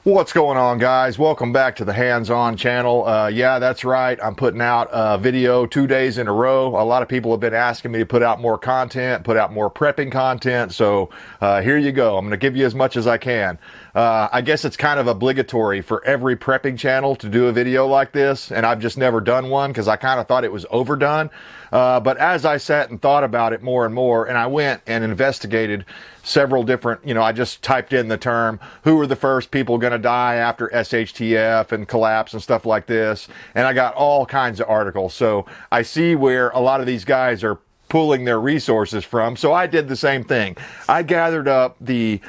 What's going on, guys? Welcome back to the Hands-On channel. Yeah, that's right. I'm putting out a video 2 days in a row. A lot of people have been asking me to put out more content, put out more prepping content. So here you go. I'm going to give you as much as I can. I guess it's kind of obligatory for every prepping channel to do a video like this, and I've just never done one because I kind of thought it was overdone. But as I sat and thought about it more and more, and I went and investigated several different, I just typed in the term, who are the first people going to die after SHTF and collapse and stuff like this, and I got all kinds of articles. So I see where a lot of these guys are pulling their resources from, so I did the same thing. I gathered up the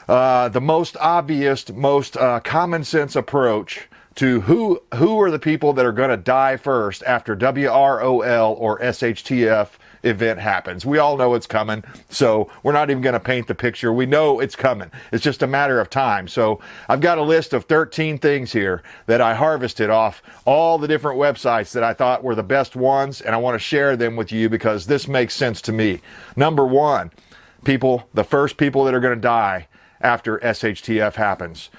most obvious, most common sense approach to who are the people that are going to die first after WROL or SHTF event happens. We all know it's coming, so we're not even going to paint the picture. We know it's coming. It's just a matter of time. So I've got a list of 13 things here that I harvested off all the different websites that I thought were the best ones, and I want to share them with you because this makes sense to me. Number one, the first people that are going to die after SHTF happens: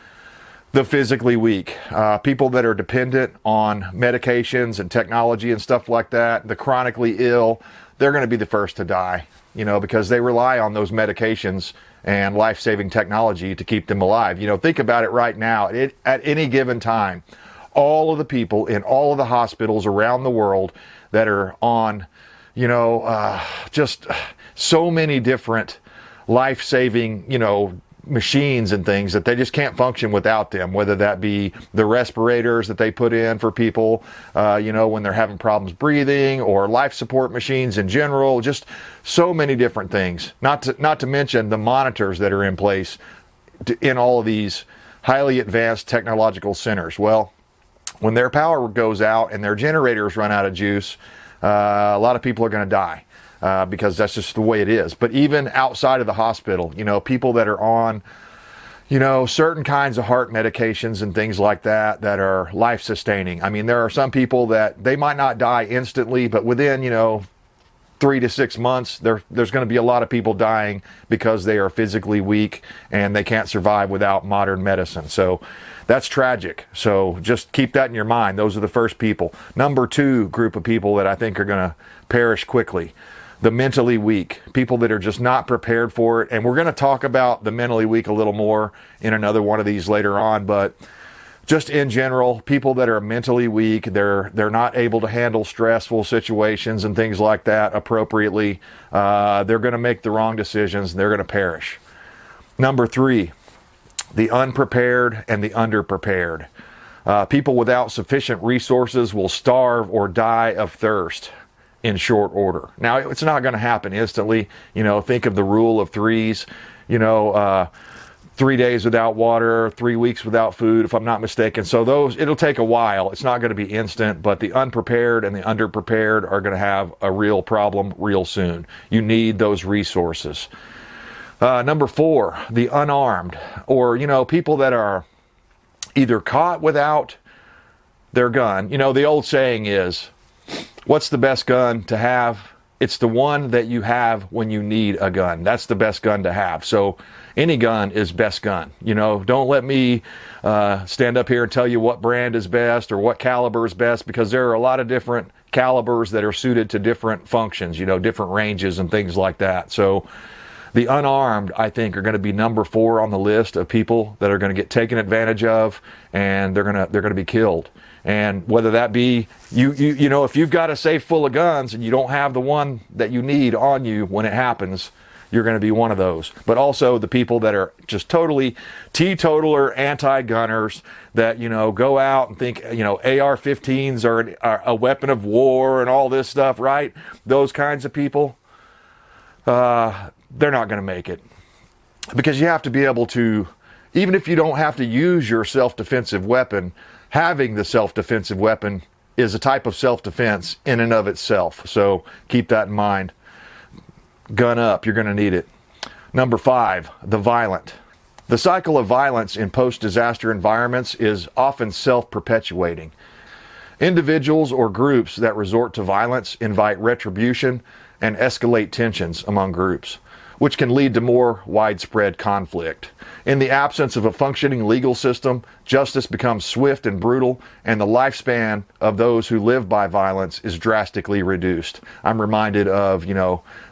the physically weak, people that are dependent on medications and technology and stuff like that, the chronically ill. They're going to be the first to die, because they rely on those medications and life-saving technology to keep them alive. Think about it right now. At any given time, all of the people in all of the hospitals around the world that are on, just so many different life-saving, machines and things that they just can't function without them, whether that be the respirators that they put in for people, when they're having problems breathing, or life support machines in general, just so many different things. Not to mention the monitors that are in place in all of these highly advanced technological centers. Well, when their power goes out and their generators run out of juice, a lot of people are going to die. Because that's just the way it is. But even outside of the hospital, people that are on, certain kinds of heart medications and things like that are life-sustaining. I mean, there are some people that they might not die instantly, but within, 3 to 6 months, there's going to be a lot of people dying because they are physically weak and they can't survive without modern medicine. So that's tragic. So just keep that in your mind. Those are the first people. Number two group of people that I think are going to perish quickly: the mentally weak, people that are just not prepared for it. And we're going to talk about the mentally weak a little more in another one of these later on, but just in general, people that are mentally weak, they're not able to handle stressful situations and things like that appropriately. They're going to make the wrong decisions and they're going to perish. Number three, the unprepared and the underprepared. People without sufficient resources will starve or die of thirst in short order. Now, it's not going to happen instantly. Think of the rule of threes, 3 days without water, 3 weeks without food, if I'm not mistaken. So it'll take a while. It's not going to be instant, but the unprepared and the underprepared are going to have a real problem real soon. You need those resources. Number four, the unarmed, or, people that are either caught without their gun. The old saying is, what's the best gun to have? It's the one that you have when you need a gun. That's the best gun to have. So any gun is best gun. Don't let me stand up here and tell you what brand is best or what caliber is best, because there are a lot of different calibers that are suited to different functions, different ranges and things like that. So the unarmed, I think, are going to be number four on the list of people that are going to get taken advantage of, and they're going to be killed. And whether that be if you've got a safe full of guns and you don't have the one that you need on you when it happens, you're going to be one of those. But also the people that are just totally teetotaler anti-gunners that, go out and think, AR-15s are a weapon of war and all this stuff, right? Those kinds of people, they're not going to make it. Because you have to be able to, even if you don't have to use your self-defensive weapon, having the self-defensive weapon is a type of self-defense in and of itself. So keep that in mind. Gun up, you're going to need it. Number five, the violent. The cycle of violence in post-disaster environments is often self-perpetuating. Individuals or groups that resort to violence invite retribution and escalate tensions among groups. which can lead to more widespread conflict. In the absence of a functioning legal system, justice becomes swift and brutal, and the lifespan of those who live by violence is drastically reduced. I'm reminded of,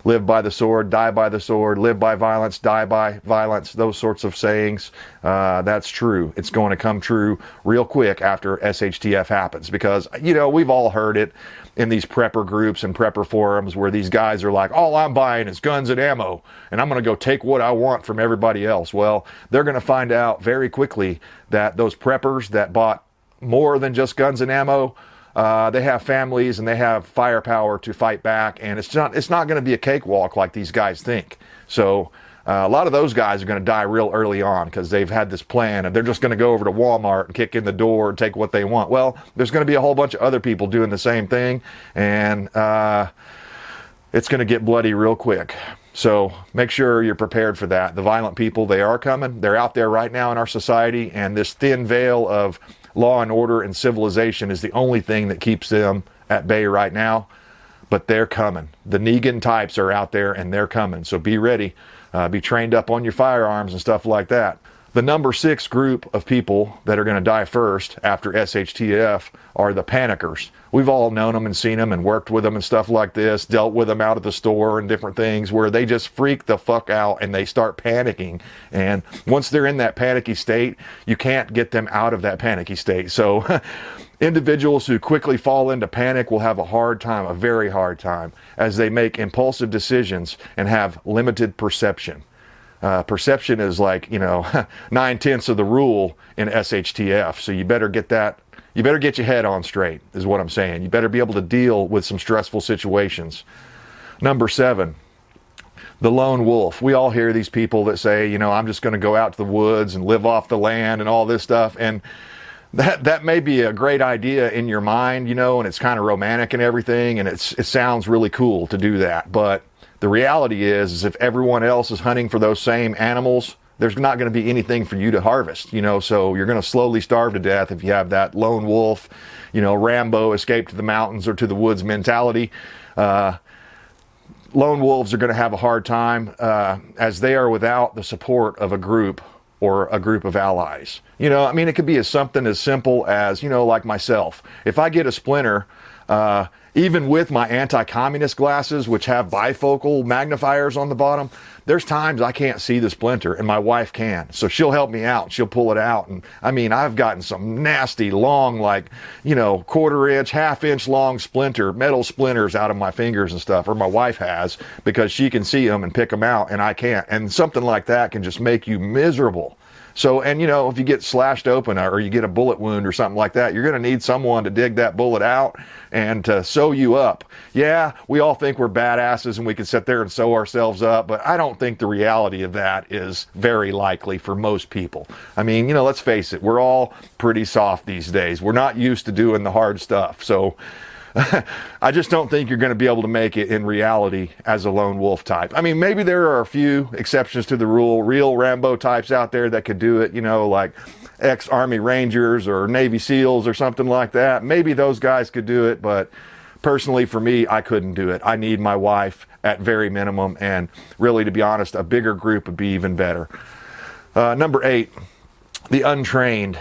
live by the sword, die by the sword, live by violence, die by violence, those sorts of sayings. That's true. It's going to come true real quick after SHTF happens because, we've all heard it in these prepper groups and prepper forums where these guys are like, all I'm buying is guns and ammo, and I'm going to go take what I want from everybody else. Well, they're going to find out very quickly that those preppers that bought more than just guns and ammo, they have families and they have firepower to fight back, and it's not going to be a cakewalk like these guys think. So a lot of those guys are going to die real early on because they've had this plan and they're just going to go over to Walmart and kick in the door and take what they want. Well, there's going to be a whole bunch of other people doing the same thing, and it's going to get bloody real quick. So make sure you're prepared for that. The violent people, they are coming. They're out there right now in our society, and this thin veil of law and order and civilization is the only thing that keeps them at bay right now. But they're coming. The Negan types are out there, and they're coming. So be ready. Be trained up on your firearms and stuff like that. The number 6 group of people that are going to die first after SHTF are the panickers. We've all known them and seen them and worked with them and stuff like this, dealt with them out of the store and different things where they just freak the fuck out and they start panicking. And once they're in that panicky state, you can't get them out of that panicky state. So individuals who quickly fall into panic will have a hard time, a very hard time, as they make impulsive decisions and have limited perception. Perception is like, 9/10 of the rule in SHTF. So you better get that. You better get your head on straight, is what I'm saying. You better be able to deal with some stressful situations. Number 7, the lone wolf. We all hear these people that say, I'm just going to go out to the woods and live off the land and all this stuff. And that may be a great idea in your mind, and it's kind of romantic and everything. And it sounds really cool to do that. But the reality is if everyone else is hunting for those same animals, there's not going to be anything for you to harvest, so you're going to slowly starve to death if you have that lone wolf, Rambo escape to the mountains or to the woods mentality. Lone wolves are going to have a hard time as they are without the support of a group or a group of allies. It could be something as simple as, like myself. If I get a splinter, even with my anti-communist glasses, which have bifocal magnifiers on the bottom, there's times I can't see the splinter and my wife can. So she'll help me out. She'll pull it out. And I've gotten some nasty long, 1/4 inch, 1/2 inch long metal splinters out of my fingers and stuff, or my wife has, because she can see them and pick them out and I can't. And something like that can just make you miserable. So, and if you get slashed open or you get a bullet wound or something like that, you're going to need someone to dig that bullet out and to sew you up. Yeah, we all think we're badasses and we can sit there and sew ourselves up, but I don't think the reality of that is very likely for most people. Let's face it, we're all pretty soft these days. We're not used to doing the hard stuff. So I just don't think you're going to be able to make it in reality as a lone wolf type. Maybe there are a few exceptions to the rule, real Rambo types out there that could do it, like ex-Army Rangers or Navy SEALs or something like that. Maybe those guys could do it, but personally for me, I couldn't do it. I need my wife at very minimum, and really, to be honest, a bigger group would be even better. Number 8, the untrained,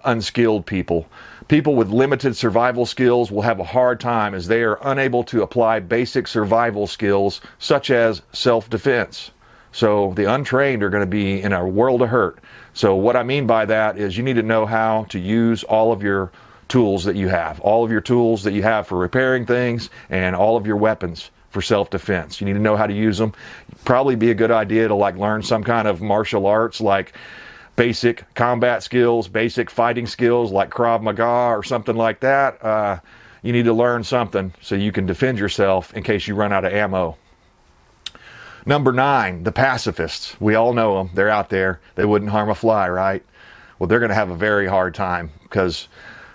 unskilled people. People with limited survival skills will have a hard time as they are unable to apply basic survival skills such as self-defense. So the untrained are going to be in a world of hurt. So what I mean by that is you need to know how to use all of your tools that you have, all of your tools that you have for repairing things, and all of your weapons for self-defense. You need to know how to use them. Probably be a good idea to learn some kind of martial arts, like basic combat skills, basic fighting skills like Krav Maga or something like that. You need to learn something so you can defend yourself in case you run out of ammo. Number 9, the pacifists. We all know them. They're out there. They wouldn't harm a fly, right? Well, they're going to have a very hard time because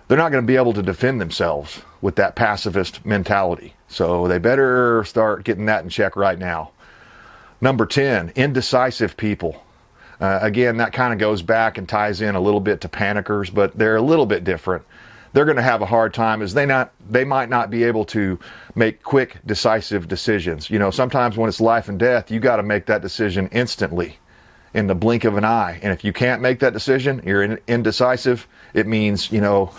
they're not going to be able to defend themselves with that pacifist mentality. So they better start getting that in check right now. Number 10, indecisive people. Again, that kind of goes back and ties in a little bit to panickers, but they're a little bit different. they're going to have a hard time, is they might not be able to make quick, decisive decisions. You know, sometimes when it's life and death, you got to make that decision instantly, in the blink of an eye. And if you can't make that decision, you're indecisive, it means, you know,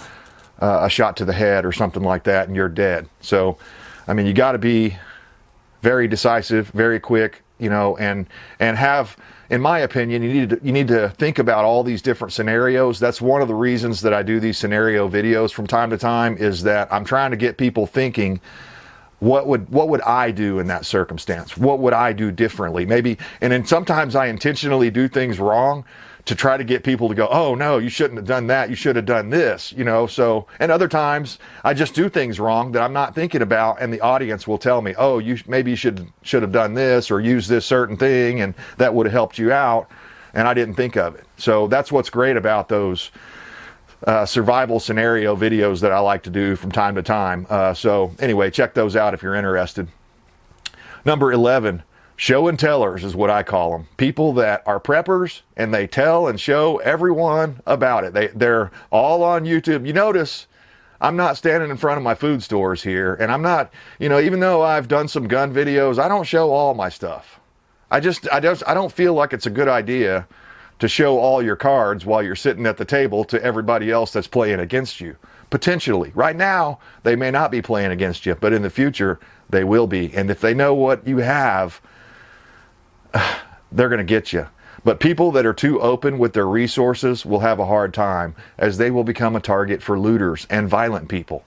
a shot to the head or something like that, and you're dead. So, I mean, you got to be very decisive, very quick, you know, and have, in my opinion, you need to think about all these different scenarios. That's one of the reasons that I do these scenario videos from time to time, is that I'm trying to get people thinking, what would I do in that circumstance? What would I do differently? Maybe, and then sometimes I intentionally do things wrong to try to get people to go, oh no, you shouldn't have done that, you should have done this, you know. So, and other times I just do things wrong that I'm not thinking about, and the audience will tell me, oh, maybe you should have done this or used this certain thing, and that would have helped you out, and I didn't think of it. So that's what's great about those survival scenario videos that I like to do from time to time. So anyway, check those out if you're interested. Number 11, show and tellers is what I call them. People that are preppers and they tell and show everyone about it. They're all on YouTube. You notice I'm not standing in front of my food stores here, and I'm not, you know, even though I've done some gun videos, I don't show all my stuff. I don't feel like it's a good idea to show all your cards while you're sitting at the table to everybody else that's playing against you. Potentially. Right now, they may not be playing against you, but in the future, they will be. And if they know what you have, they're going to get you. But people that are too open with their resources will have a hard time, as they will become a target for looters and violent people.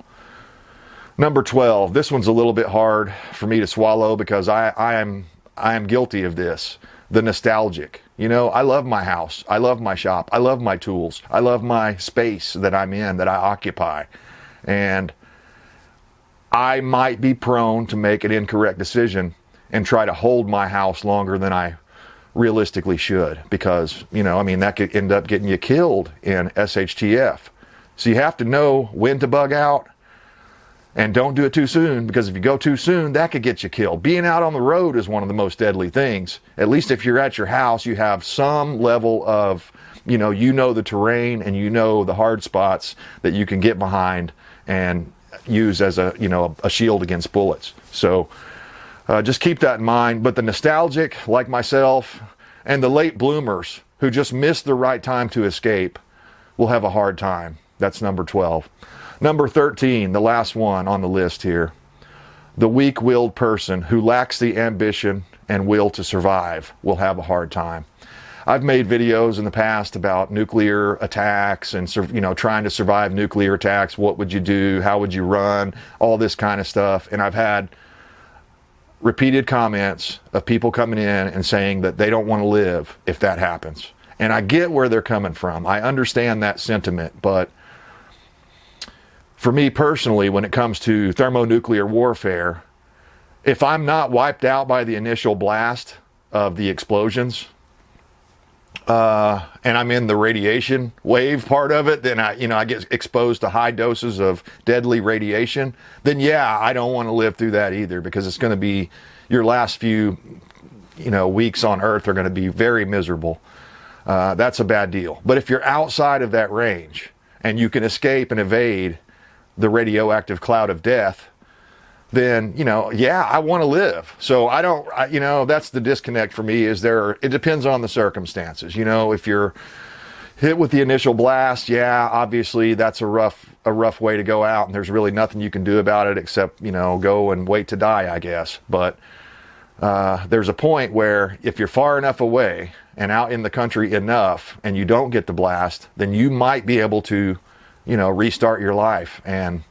Number 12, this one's a little bit hard for me to swallow, because I am guilty of this. The nostalgic. You know, I love my house. I love my shop. I love my tools. I love my space that I'm in, that I occupy. And I might be prone to make an incorrect decision and try to hold my house longer than I realistically should, because, you know, I mean, that could end up getting you killed in SHTF. So you have to know when to bug out, and don't do it too soon, because if you go too soon, that could get you killed. Being out on the road is one of the most deadly things. At least if you're at your house, you have some level of, you know the terrain, and you know the hard spots that you can get behind and use as a shield against bullets. So just keep that in mind. But the nostalgic, like myself, and the late bloomers who just missed the right time to escape will have a hard time. That's number 12. Number 13, the last one on the list here. The weak-willed person who lacks the ambition and will to survive will have a hard time. I've made videos in the past about nuclear attacks and, trying to survive nuclear attacks. What would you do? How would you run? All this kind of stuff. And I've had repeated comments of people coming in and saying that they don't want to live if that happens. And I get where they're coming from. I understand that sentiment, but for me personally, when it comes to thermonuclear warfare, if I'm not wiped out by the initial blast of the explosions, and I'm in the radiation wave part of it, then I get exposed to high doses of deadly radiation, then yeah, I don't want to live through that either, because it's going to be, your last few, weeks on Earth are going to be very miserable. That's a bad deal. But if you're outside of that range and you can escape and evade the radioactive cloud of death, then, yeah, I want to live. So I don't, that's the disconnect for me, is it depends on the circumstances. If you're hit with the initial blast, yeah, obviously that's a rough way to go out, and there's really nothing you can do about it except, go and wait to die, I guess. But there's a point where if you're far enough away and out in the country enough and you don't get the blast, then you might be able to restart your life and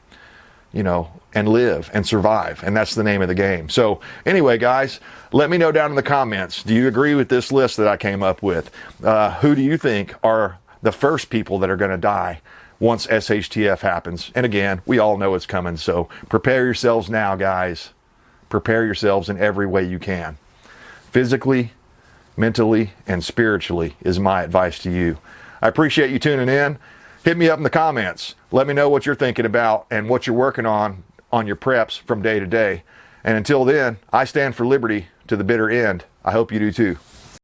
live and survive. And that's the name of the game. So anyway, guys, let me know down in the comments. Do you agree with this list that I came up with? Who do you think are the first people that are going to die once SHTF happens? And again, we all know it's coming. So prepare yourselves now, guys. Prepare yourselves in every way you can. Physically, mentally, and spiritually is my advice to you. I appreciate you tuning in. Hit me up in the comments. Let me know what you're thinking about and what you're working on your preps from day to day. And until then, I stand for liberty to the bitter end. I hope you do too.